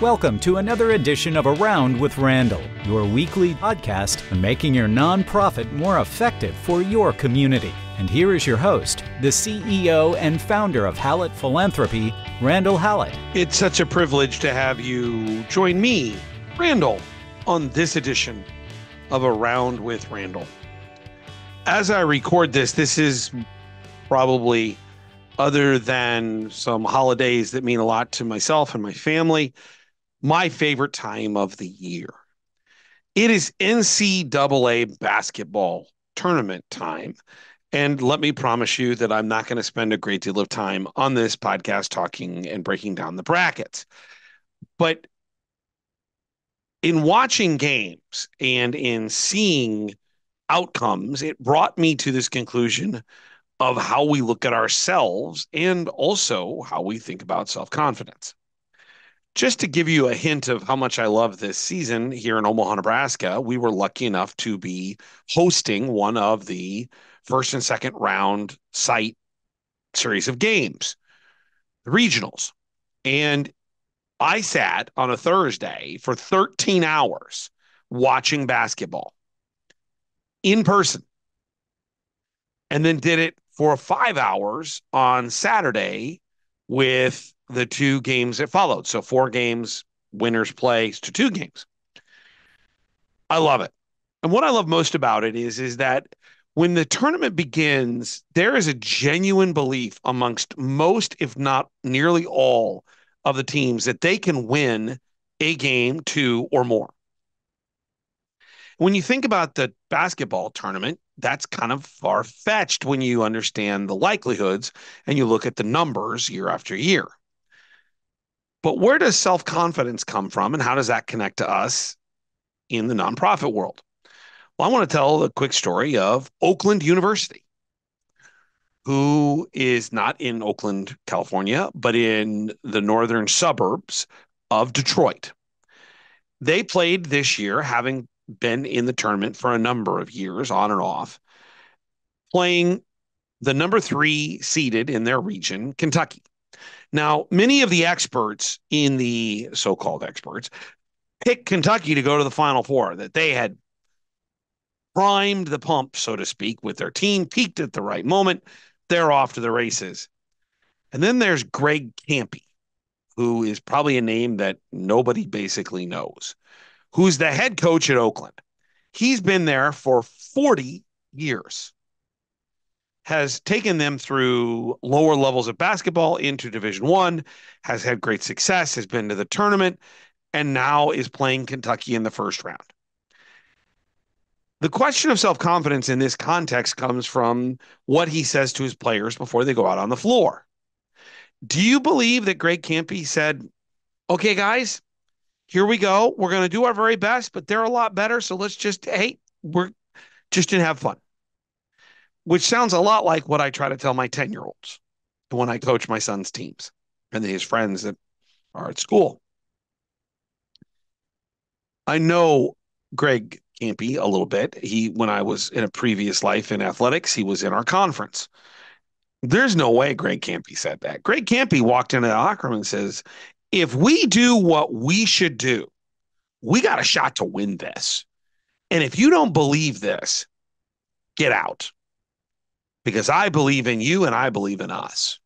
Welcome to another edition of Around with Randall, your weekly podcast on making your nonprofit more effective for your community. And here is your host, the CEO and founder of Hallett Philanthropy, Randall Hallett. It's such a privilege to have you join me, Randall, on this edition of Around with Randall. As I record this is probably, other than some holidays that mean a lot to myself and my family, my favorite time of the year. It is NCAA basketball tournament time. And let me promise you that I'm not going to spend a great deal of time on this podcast talking and breaking down the brackets. But in watching games and in seeing outcomes, it brought me to this conclusion of how we look at ourselves and also how we think about self-confidence. Just to give you a hint of how much I love this season here in Omaha, Nebraska, we were lucky enough to be hosting one of the first and second round site series of games, the regionals. And I sat on a Thursday for 13 hours watching basketball in person, and then did it for 5 hours on Saturday with the two games that followed. So 4 games, winners plays to 2 games. I love it. And what I love most about it is that when the tournament begins, there is a genuine belief amongst most, if not nearly all, of the teams that they can win a game, 2, or more. When you think about the basketball tournament, that's kind of far-fetched when you understand the likelihoods and you look at the numbers year after year. But where does self-confidence come from, and how does that connect to us in the nonprofit world? Well, I want to tell a quick story of Oakland University, who is not in Oakland, California, but in the northern suburbs of Detroit. They played this year, having been in the tournament for a number of years, on and off, playing the number 3 seeded in their region, Kentucky. Now, many of the experts, in the so-called experts, picked Kentucky to go to the Final Four, that they had primed the pump, so to speak, with their team, peaked at the right moment. They're off to the races. And then there's Greg Kampe, who is probably a name that nobody basically knows, who's the head coach at Oakland. He's been there for 40 years, has taken them through lower levels of basketball into Division I, has had great success, has been to the tournament, and now is playing Kentucky in the first round. The question of self-confidence in this context comes from what he says to his players before they go out on the floor. Do you believe that Greg Kampe said, okay, guys, here we go. We're going to do our very best, but they're a lot better. So let's just, we're just going to have fun. Which sounds a lot like what I try to tell my 10-year-olds when I coach my son's teams and his friends that are at school. I know Greg Kampe a little bit. When I was in a previous life in athletics, he was in our conference. There's no way Greg Kampe said that. Greg Kampe walked into the locker room and says, if we do what we should do, we got a shot to win this. And if you don't believe this, get out. Because I believe in you and I believe in us.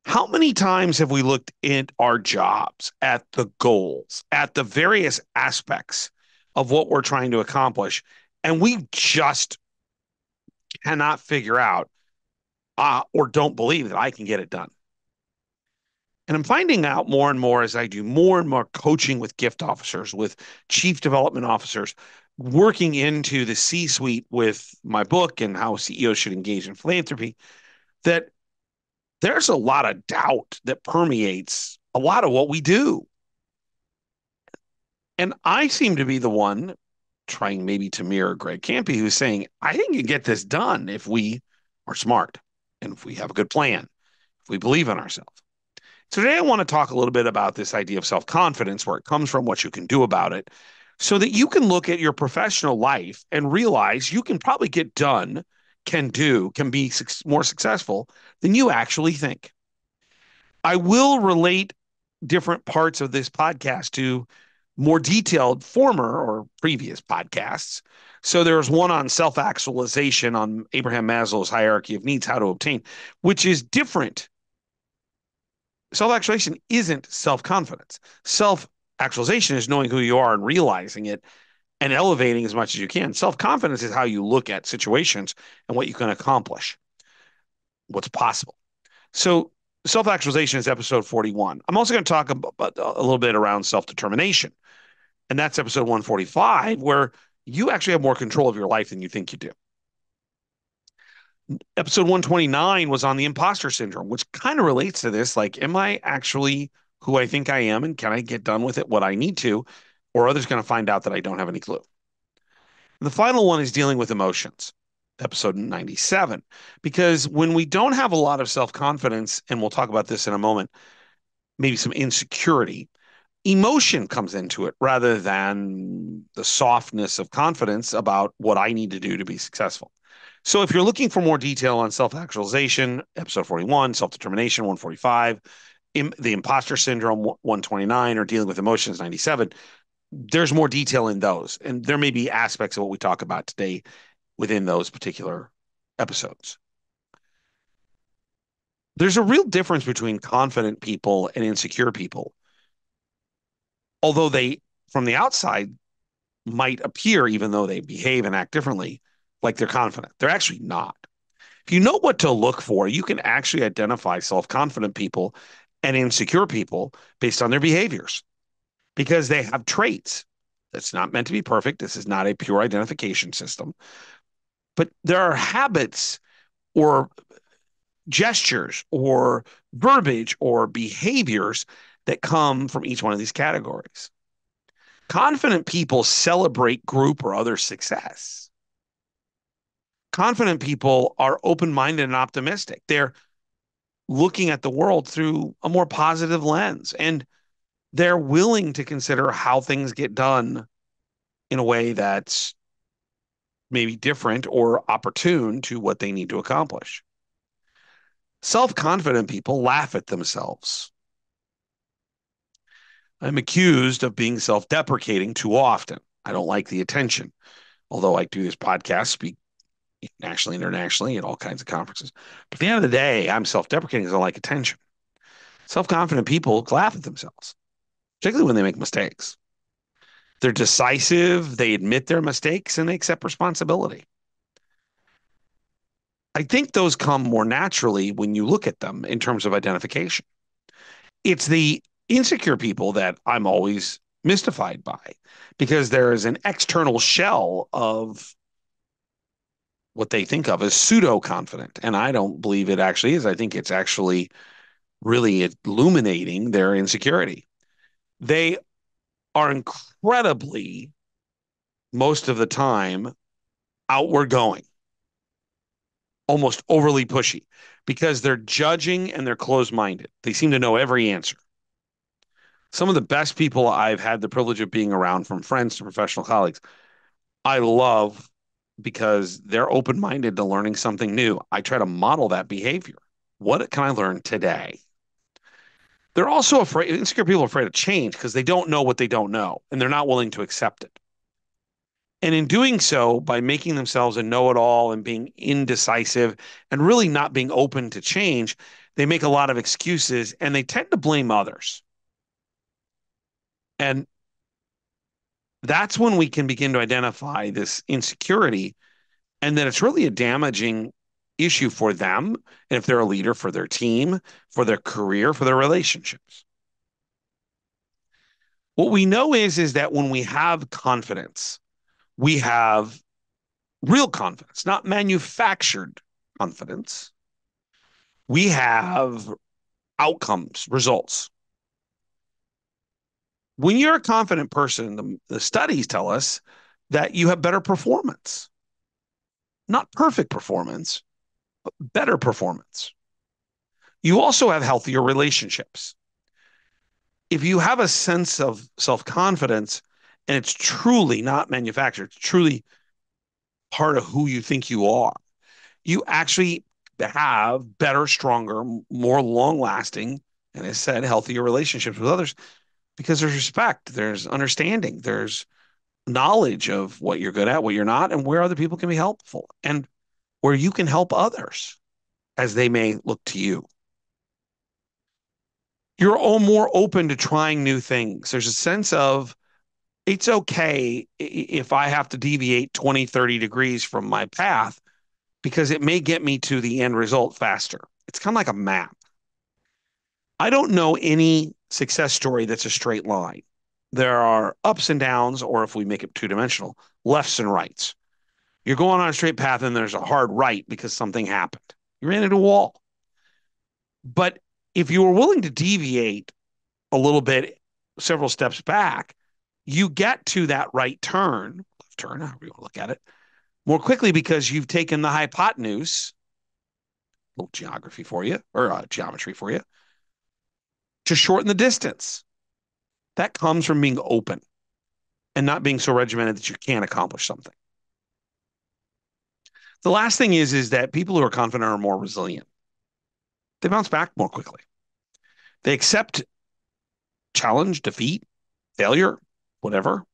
How many times have we looked at our jobs, at the goals, at the various aspects of what we're trying to accomplish, and we just cannot figure out or don't believe that I can get it done? And I'm finding out more and more as I do more and more coaching with gift officers, with chief development officers, working into the C-suite with my book and how CEOs should engage in philanthropy, that there's a lot of doubt that permeates a lot of what we do. And I seem to be the one trying maybe to mirror Greg Kampe, who's saying, I think you can get this done if we are smart and if we have a good plan, if we believe in ourselves. So today I want to talk a little bit about this idea of self-confidence, where it comes from, what you can do about it, so that you can look at your professional life and realize you can probably get done, can be more successful than you actually think. I will relate different parts of this podcast to more detailed former or previous podcasts. So there's one on self-actualization on Abraham Maslow's hierarchy of needs, how to obtain, which is different. Self-actualization isn't self-confidence. Self-actualization is knowing who you are and realizing it and elevating as much as you can. Self-confidence is how you look at situations and what you can accomplish, what's possible. So self-actualization is episode 41. I'm also going to talk about a little bit around self-determination. And that's episode 145, where you actually have more control of your life than you think you do. Episode 129 was on the imposter syndrome, which kind of relates to this. Like, am I actually who I think I am? And can I get done with it what I need to? Or are others going to find out that I don't have any clue? And the final one is dealing with emotions, episode 97. Because when we don't have a lot of self-confidence, and we'll talk about this in a moment, maybe some insecurity, emotion comes into it rather than the softness of confidence about what I need to do to be successful. So if you're looking for more detail on self-actualization, episode 41, self-determination, 145, the imposter syndrome, 129, or dealing with emotions, 97, there's more detail in those. And there may be aspects of what we talk about today within those particular episodes. There's a real difference between confident people and insecure people. Although they, from the outside, might appear, even though they behave and act differently, like they're confident. They're actually not. If you know what to look for, you can actually identify self-confident people and insecure people based on their behaviors because they have traits. That's not meant to be perfect. This is not a pure identification system. But there are habits or gestures or verbiage or behaviors that come from each one of these categories. Confident people celebrate group or other success. Confident people are open-minded and optimistic. They're looking at the world through a more positive lens, and they're willing to consider how things get done in a way that's maybe different or opportune to what they need to accomplish. Self-confident people laugh at themselves. I'm accused of being self-deprecating too often. I don't like the attention, although I do this podcast, speak nationally, internationally, at all kinds of conferences. But at the end of the day, I'm self-deprecating because I like attention. Self-confident people laugh at themselves, particularly when they make mistakes. They're decisive, they admit their mistakes, and they accept responsibility. I think those come more naturally when you look at them in terms of identification. It's the insecure people that I'm always mystified by because there is an external shell of what they think of as pseudo-confident. And I don't believe it actually is. I think it's actually really illuminating their insecurity. They are incredibly, most of the time, outward going, almost overly pushy, because they're judging and they're closed-minded. They seem to know every answer. Some of the best people I've had the privilege of being around, from friends to professional colleagues, I love because they're open-minded to learning something new. I try to model that behavior. What can I learn today? They're also afraid, insecure people are afraid of change because they don't know what they don't know, and they're not willing to accept it. And in doing so, by making themselves a know-it-all and being indecisive and really not being open to change, they make a lot of excuses and they tend to blame others. And that's when we can begin to identify this insecurity and that it's really a damaging issue for them. And if they're a leader, for their team, for their career, for their relationships. What we know is that when we have confidence, we have real confidence, not manufactured confidence. We have outcomes, results. When you're a confident person, the studies tell us that you have better performance. Not perfect performance, but better performance. You also have healthier relationships. If you have a sense of self-confidence and it's truly not manufactured, it's truly part of who you think you are, you actually have better, stronger, more long-lasting and as said, healthier relationships with others because there's respect, there's understanding, there's knowledge of what you're good at, what you're not, and where other people can be helpful and where you can help others as they may look to you. You're all more open to trying new things. There's a sense of it's okay if I have to deviate 20, 30 degrees from my path because it may get me to the end result faster. It's kind of like a map. I don't know any success story that's a straight line. There are ups and downs, or if we make it two-dimensional, lefts and rights. You're going on a straight path and there's a hard right because something happened. You ran into a wall. But if you were willing to deviate a little bit, several steps back, you get to that right turn, left turn, however you want to look at it, more quickly because you've taken the hypotenuse, a little geography for you, or geometry for you, to shorten the distance. That comes from being open and not being so regimented that you can't accomplish something. The last thing is that people who are confident are more resilient. They bounce back more quickly. They accept challenge, defeat, failure, whatever,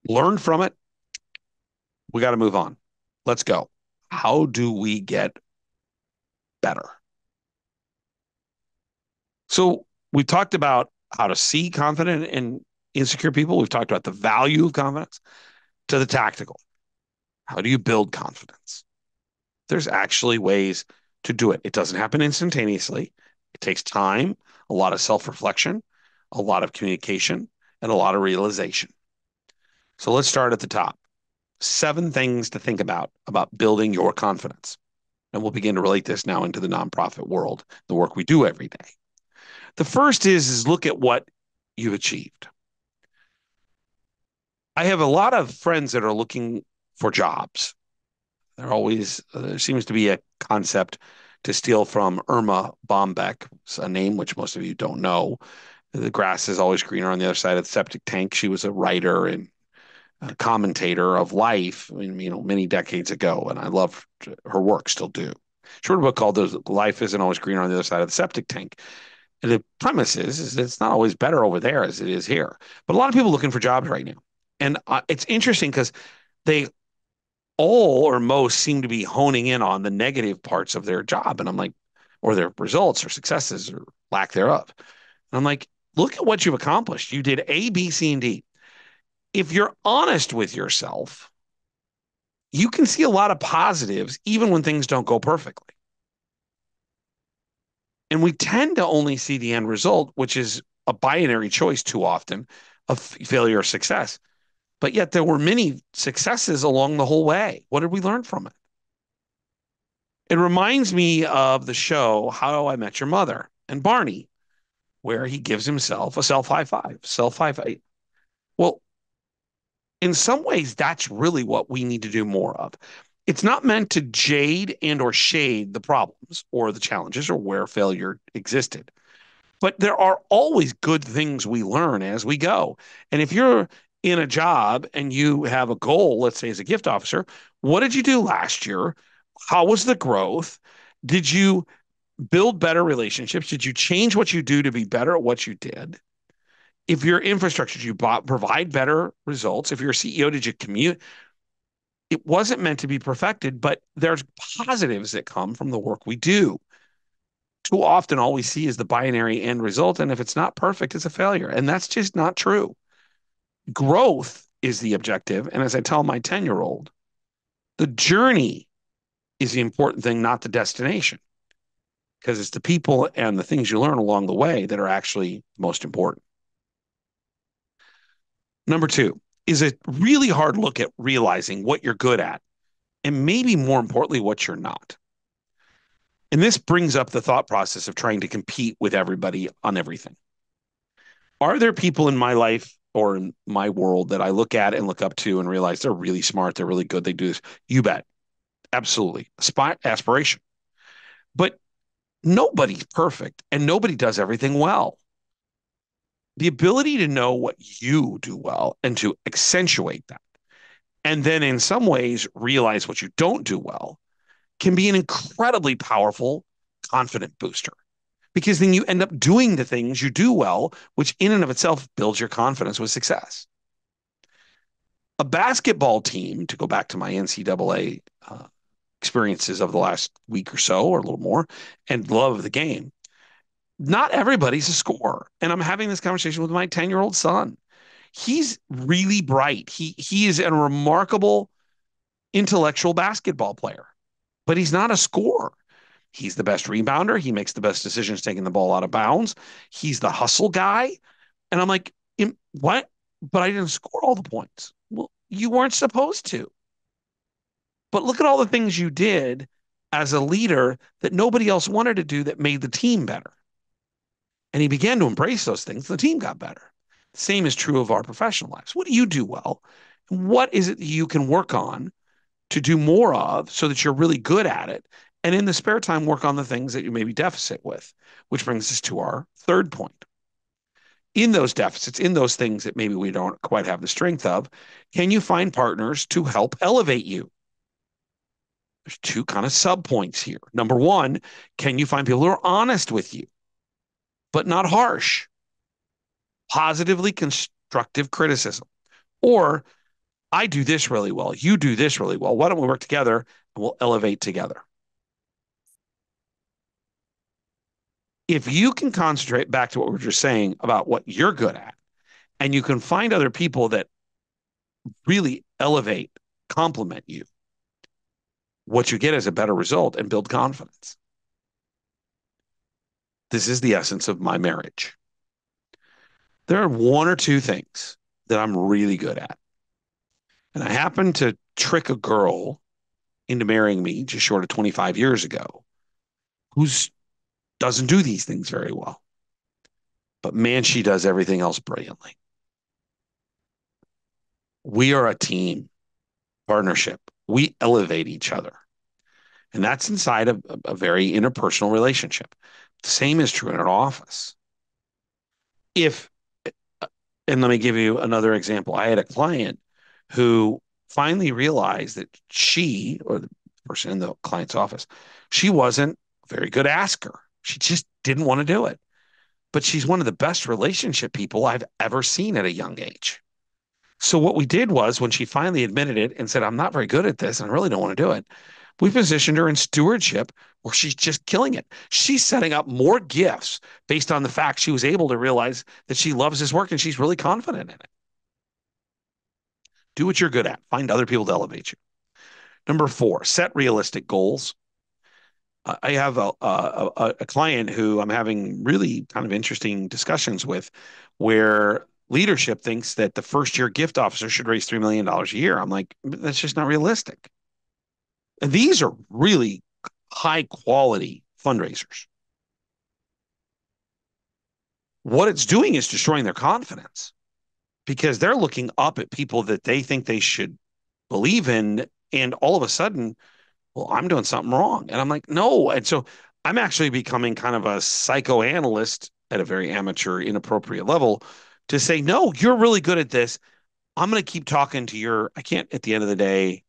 learn from it. We got to move on. Let's go. How do we get better? So we talked about how to see confident and insecure people. We've talked about the value of confidence to the tactical. How do you build confidence? There's actually ways to do it. It doesn't happen instantaneously. It takes time, a lot of self-reflection, a lot of communication, and a lot of realization. So let's start at the top. 7 things to think about building your confidence. And we'll begin to relate this now into the nonprofit world, the work we do every day. The first is look at what you've achieved. I have a lot of friends that are looking for jobs. There seems to be a concept to steal from Irma Bombeck, a name which most of you don't know. The grass is always greener on the other side of the septic tank. She was a writer and a commentator of life, many decades ago, and I love her work, still do. She wrote a book called Life Isn't Always Greener on the Other Side of the Septic Tank. And the premise is it's not always better over there as it is here. But a lot of people looking for jobs right now. And it's interesting because they all or most seem to be honing in on the negative parts of their job. And I'm like, or their results or successes or lack thereof. And I'm like, look at what you've accomplished. You did A, B, C, and D. If you're honest with yourself, you can see a lot of positives even when things don't go perfectly. And we tend to only see the end result, which is a binary choice too often of failure or success. But yet there were many successes along the whole way. What did we learn from it? It reminds me of the show How I Met Your Mother and Barney, where he gives himself a self-high five. Well, in some ways, that's really what we need to do more of. It's not meant to jade and or shade the problems or the challenges or where failure existed. But there are always good things we learn as we go. And if you're in a job and you have a goal, let's say as a gift officer, what did you do last year? How was the growth? Did you build better relationships? Did you change what you do to be better at what you did? If you're infrastructure, did you provide better results? If you're a CEO, did you commute? It wasn't meant to be perfected, but there's positives that come from the work we do. Too often, all we see is the binary end result. And if it's not perfect, it's a failure. And that's just not true. Growth is the objective. And as I tell my 10-year-old, the journey is the important thing, not the destination. Because it's the people and the things you learn along the way that are actually most important. Number 2 is a really hard look at realizing what you're good at and maybe more importantly, what you're not. And this brings up the thought process of trying to compete with everybody on everything. Are there people in my life or in my world that I look at and look up to and realize they're really smart, they're really good, they do this? You bet. Absolutely. Aspiration. But nobody's perfect and nobody does everything well. The ability to know what you do well and to accentuate that, and then in some ways realize what you don't do well, can be an incredibly powerful confident booster because then you end up doing the things you do well, which in and of itself builds your confidence with success. A basketball team, to go back to my NCAA experiences of the last week or so, or a little more, and love of the game, not everybody's a scorer. And I'm having this conversation with my 10-year-old son. He's really bright. He is a remarkable intellectual basketball player, but he's not a scorer. He's the best rebounder. He makes the best decisions taking the ball out of bounds. He's the hustle guy. And I'm like, what? But I didn't score all the points. Well, you weren't supposed to. But look at all the things you did as a leader that nobody else wanted to do that made the team better. And he began to embrace those things. The team got better. The same is true of our professional lives. What do you do well? What is it that you can work on to do more of so that you're really good at it? And in the spare time, work on the things that you may be deficit with, which brings us to our third point. In those deficits, in those things that maybe we don't quite have the strength of, can you find partners to help elevate you? There's two kind of sub points here. Number one, can you find people who are honest with you, but not harsh? Positively constructive criticism. Or, I do this really well. You do this really well. Why don't we work together and we'll elevate together? If you can concentrate back to what we were just saying about what you're good at, and you can find other people that really elevate, compliment you, what you get is a better result and build confidence. This is the essence of my marriage. There are one or two things that I'm really good at. And I happened to trick a girl into marrying me just short of 25 years ago who doesn't do these things very well. But man, she does everything else brilliantly. We are a team partnership. We elevate each other. And that's inside of a very interpersonal relationship. The same is true in an office. And let me give you another example. I had a client who finally realized that she, or the person in the client's office, she wasn't a very good asker. She just didn't want to do it. But she's one of the best relationship people I've ever seen at a young age. So what we did was, when she finally admitted it and said, I'm not very good at this and I really don't want to do it, we positioned her in stewardship where she's just killing it. She's setting up more gifts based on the fact she was able to realize that she loves this work and she's really confident in it. Do what you're good at. Find other people to elevate you. Number 4, set realistic goals. I have a client who I'm having really kind of interesting discussions with, where leadership thinks that the first year gift officer should raise $3 million a year. I'm like, that's just not realistic. And these are really high quality fundraisers. What it's doing is destroying their confidence, because they're looking up at people that they think they should believe in. And all of a sudden, well, I'm doing something wrong. And I'm like, no. And so I'm actually becoming kind of a psychoanalyst at a very amateur, inappropriate level to say, no, you're really good at this. I'm going to keep talking to I can't, at the end of the day,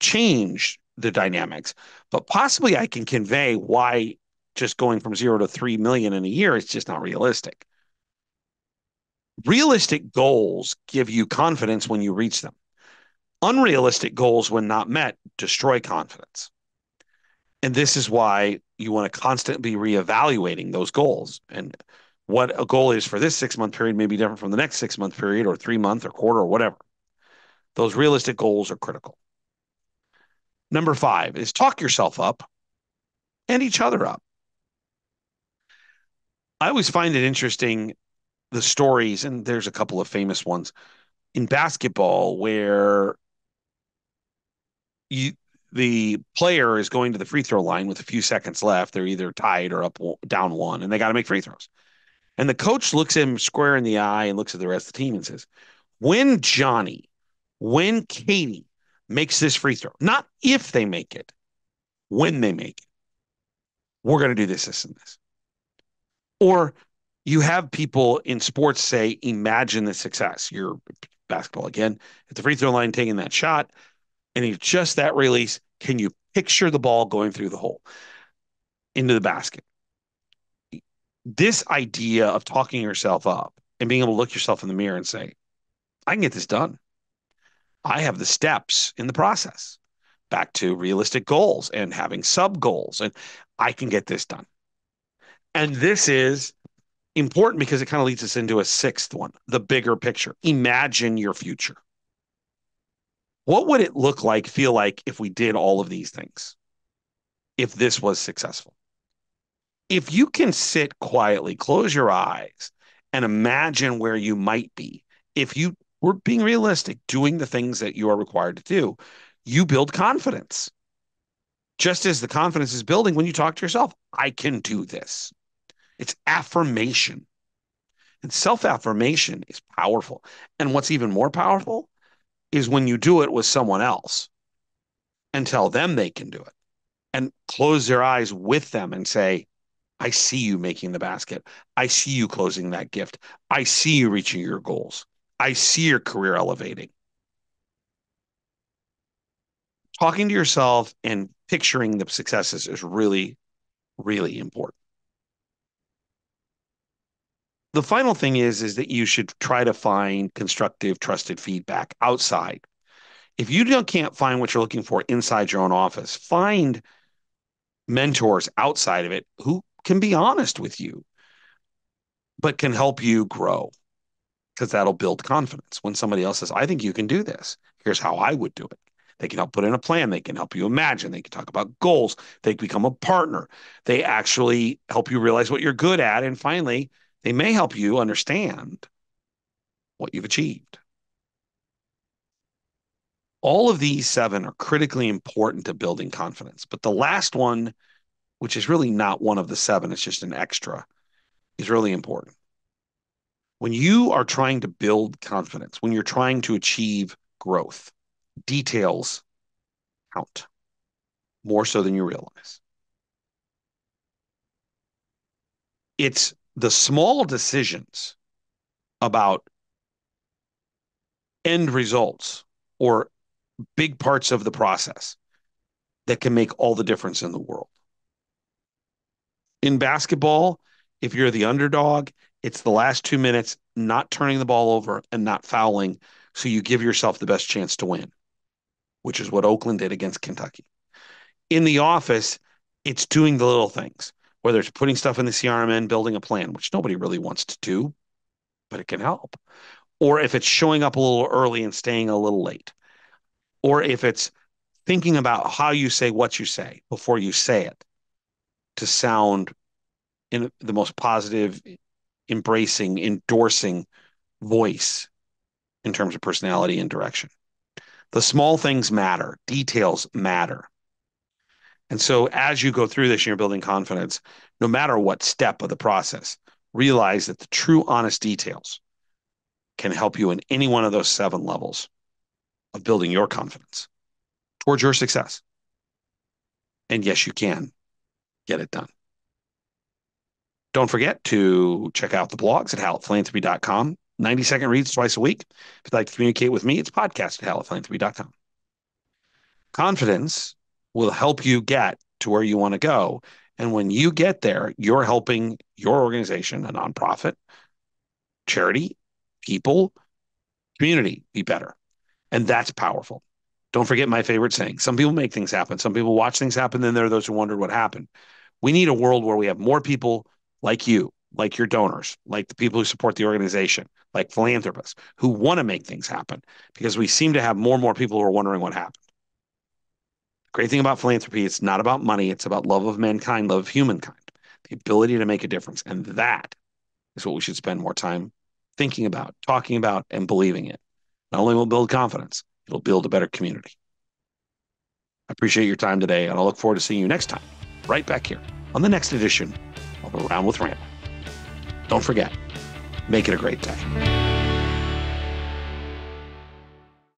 change the dynamics, but possibly I can convey why just going from 0 to 3 million in a year is just not realistic. Realistic goals give you confidence when you reach them. Unrealistic goals, when not met, destroy confidence. And this is why you want to constantly be reevaluating those goals. And what a goal is for this 6-month period may be different from the next 6-month period, or 3-month or quarter or whatever. Those realistic goals are critical. Number 5 is talk yourself up and each other up. I always find it interesting, the stories, and there's a couple of famous ones in basketball where the player is going to the free throw line with a few seconds left. They're either tied or up down 1, and they got to make free throws. And the coach looks him square in the eye and looks at the rest of the team and says, when Katie makes this free throw, not if they make it, when they make it, we're going to do this, and this. Or you have people in sports say, imagine the success. You're basketball again, at the free throw line, taking that shot, and it's just that release. Can you picture the ball going through the hole into the basket? This idea of talking yourself up and being able to look yourself in the mirror and say, I can get this done. I have the steps in the process. Back to realistic goals and having sub goals, and I can get this done. And this is important because it kind of leads us into a sixth one, the bigger picture. Imagine your future. What would it look like, feel like if we did all of these things, if this was successful? If you can sit quietly, close your eyes, and imagine where you might be, if you were being realistic, doing the things that you are required to do, you build confidence. Just as the confidence is building when you talk to yourself, I can do this. It's affirmation. And self-affirmation is powerful. And what's even more powerful is when you do it with someone else and tell them they can do it and close their eyes with them and say, I see you making the basket. I see you closing that gift. I see you reaching your goals. I see your career elevating. Talking to yourself and picturing the successes is really, really important. The final thing is that you should try to find constructive, trusted feedback outside. If you can't find what you're looking for inside your own office, find mentors outside of it who can be honest with you, but can help you grow, because that'll build confidence. When somebody else says, I think you can do this, here's how I would do it. They can help put in a plan. They can help you imagine. They can talk about goals. They can become a partner. They actually help you realize what you're good at. And finally, they may help you understand what you've achieved. All of these 7 are critically important to building confidence. But the last one, which is really not one of the 7, it's just an extra, is really important. When you are trying to build confidence, when you're trying to achieve growth, details count more so than you realize. It's the small decisions about end results or big parts of the process that can make all the difference in the world. In basketball, if you're the underdog, it's the last 2 minutes, not turning the ball over and not fouling, so you give yourself the best chance to win, which is what Oakland did against Kentucky. In the office, it's doing the little things, whether it's putting stuff in the CRM and building a plan, which nobody really wants to do, but it can help. Or if it's showing up a little early and staying a little late. Or if it's thinking about how you say what you say before you say it to sound in the most positive, embracing, endorsing voice in terms of personality and direction. The small things matter. Details matter. And so as you go through this and you're building confidence, no matter what step of the process, realize that the true honest details can help you in any one of those 7 levels of building your confidence towards your success. And yes, you can get it done. Don't forget to check out the blogs at hallettphilanthropy.com. 90-second reads twice a week. If you'd like to communicate with me, it's podcast at hallettphilanthropy.com. Confidence will help you get to where you want to go. And when you get there, you're helping your organization, a nonprofit, charity, people, community be better. And that's powerful. Don't forget my favorite saying. Some people make things happen. Some people watch things happen. Then there are those who wondered what happened. We need a world where we have more people like you, like your donors, like the people who support the organization, like philanthropists who want to make things happen, because we seem to have more and more people who are wondering what happened. The great thing about philanthropy, it's not about money. It's about love of mankind, love of humankind, the ability to make a difference. And that is what we should spend more time thinking about, talking about, and believing in. Not only will it build confidence, it'll build a better community. I appreciate your time today, and I look forward to seeing you next time, right back here on the next edition of Around with Randall. Don't forget, make it a great day.